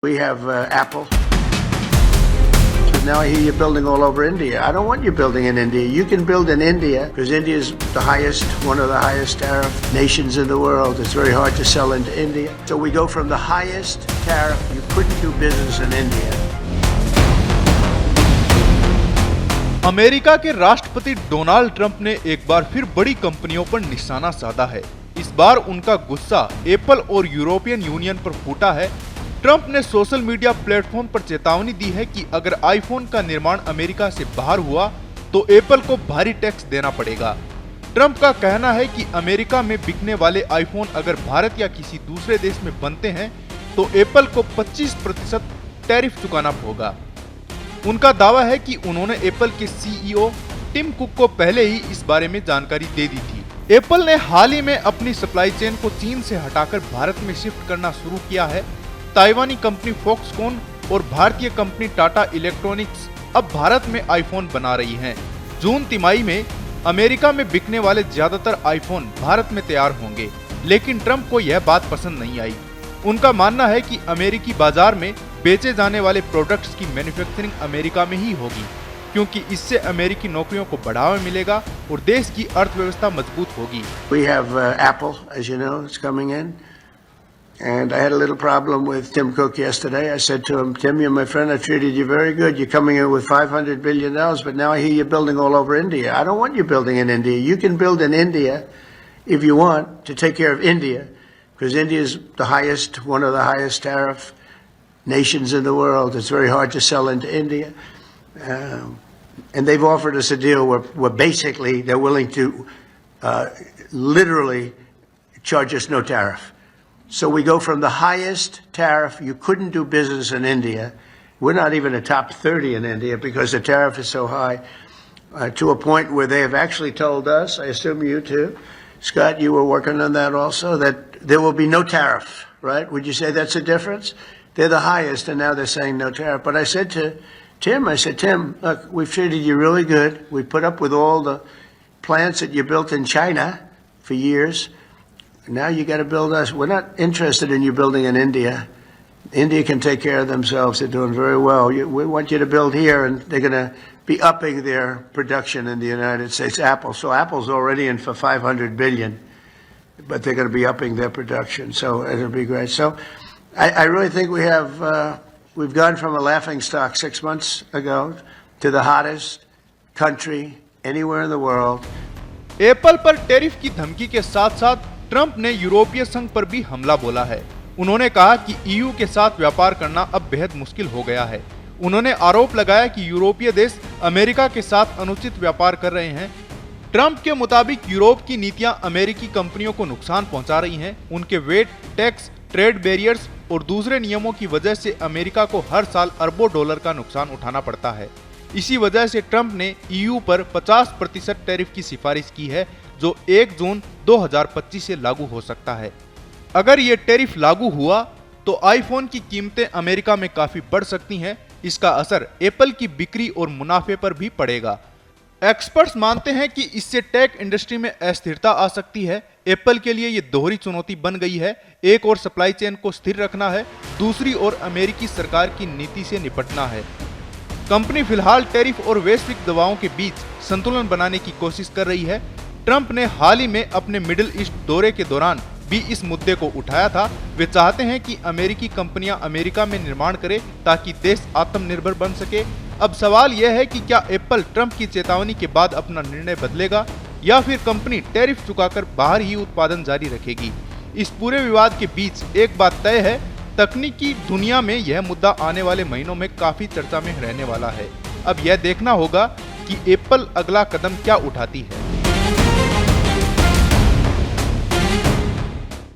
We have Apple. So now I hear you're building all over India. I don't want you building in India. You can build in India because India is one of the highest tariff nations in the world. It's very hard to sell into India. So we go from the highest tariff. You couldn't do business in India. America के राष्ट्रपति Donald Trump ने एक बार फिर बड़ी कंपनियों पर निशाना साधा है। इस बार उनका गुस्सा एप्पल और यूरोपियन यूनियन पर फूटा है। ट्रंप ने सोशल मीडिया प्लेटफॉर्म पर चेतावनी दी है कि अगर आईफोन का निर्माण अमेरिका से बाहर हुआ तो एप्पल को भारी टैक्स देना पड़ेगा। ट्रंप का कहना है कि अमेरिका में बिकने वाले आईफोन अगर भारत या किसी दूसरे देश में बनते हैं तो एप्पल को 25% टैरिफ चुकाना होगा। उनका दावा है कि उन्होंने एप्पल के सीईओ टिम कुक को पहले ही इस बारे में जानकारी दे दी थी। एप्पल ने हाल ही में अपनी सप्लाई चेन को चीन से हटाकर भारत में शिफ्ट करना शुरू किया है। ताइवानी कंपनी फॉक्सकॉन और भारतीय कंपनी टाटा इलेक्ट्रॉनिक्स अब भारत में आईफोन बना रही हैं। जून तिमाही में अमेरिका में बिकने वाले ज्यादातर आईफोन भारत में तैयार होंगे, लेकिन ट्रंप को यह बात पसंद नहीं आई। उनका मानना है कि अमेरिकी बाजार में बेचे जाने वाले प्रोडक्ट्स की मैन्युफैक्चरिंग अमेरिका में ही होगी, क्योंकि इससे अमेरिकी नौकरियों को बढ़ावा मिलेगा और देश की अर्थव्यवस्था मजबूत होगी। We have Apple, as you know, it's coming in. And I had a little problem with Tim Cook yesterday. I said to him, Tim, you're my friend. I treated you very good. You're coming in with $500 billion, but now I hear you're building all over India. I don't want you building in India. You can build in India if you want to take care of India, because India is one of the highest tariff nations in the world. It's very hard to sell into India. And they've offered us a deal where basically they're willing to literally charge us no tariff. So we go from the highest tariff, you couldn't do business in India. We're not even a top 30 in India because the tariff is so high, to a point where they have actually told us, I assume you too, Scott, you were working on that also, that there will be no tariff, right? Would you say that's a difference? They're the highest and now they're saying no tariff. But I said to Tim, Tim, look, we've treated you really good. We put up with all the plants that you built in China for years. Now you got to build us. We're not interested in you building in India. India can take care of themselves. They're doing very well. We want you to build here, and they're going to be upping their production in the United States. Apple. So Apple's already in for $500 billion, but they're going to be upping their production. So it'll be great. So I really think we've gone from a laughingstock 6 months ago to the hottest country anywhere in the world. Apple पर tariff की धमकी के साथ-साथ Trump ने यूरोपीय संघ पर भी हमला बोला है। उन्होंने कहा कि ईयू के साथ व्यापार करना अब बेहद मुश्किल हो गया है। उन्होंने आरोप लगाया कि यूरोपीय देश अमेरिका के साथ अनुचित व्यापार कर रहे हैं। ट्रंप के मुताबिक यूरोप की नीतियां अमेरिकी कंपनियों को नुकसान पहुंचा रही हैं। उनके वेट, टैक्स, ट्रेड बैरियर्स और दूसरे नियमों की वजह से अमेरिका को हर साल अरबों डॉलर का नुकसान उठाना पड़ता है। इसी वजह से ट्रंप ने ईयू पर 50% टैरिफ की सिफारिश की है, जो 1 जून 2025 से लागू हो सकता है। अगर ये टैरिफ लागू हुआ तो आईफोन की कीमतें अमेरिका में काफी बढ़ सकती हैं। इसका असर एप्पल की बिक्री और मुनाफे पर भी पड़ेगा। एक्सपर्ट्स मानते हैं कि इससे टेक इंडस्ट्री में अस्थिरता आ सकती है। एप्पल के लिए ये दोहरी चुनौती बन गई है। एक और सप्लाई चेन को स्थिर रखना है, दूसरी ओर अमेरिकी सरकार की नीति से निपटना है। कंपनी फिलहाल टैरिफ और वैश्विक दबावों के बीच संतुलन बनाने की कोशिश कर रही है। ट्रंप ने हाल ही में अपने मिडिल ईस्ट दौरे के दौरान भी इस मुद्दे को उठाया था। वे चाहते हैं कि अमेरिकी कंपनियां अमेरिका में निर्माण करें ताकि देश आत्मनिर्भर बन सके। अब सवाल यह है कि क्या एप्पल ट्रंप की चेतावनी के बाद अपना निर्णय बदलेगा या फिर कंपनी टैरिफ चुकाकर बाहर ही उत्पादन जारी रखेगी। इस पूरे विवाद के बीच एक बात तय है, तकनीकी दुनिया में यह मुद्दा आने वाले महीनों में काफी चर्चा में रहने वाला है। अब यह देखना होगा कि एप्पल अगला कदम क्या उठाती है।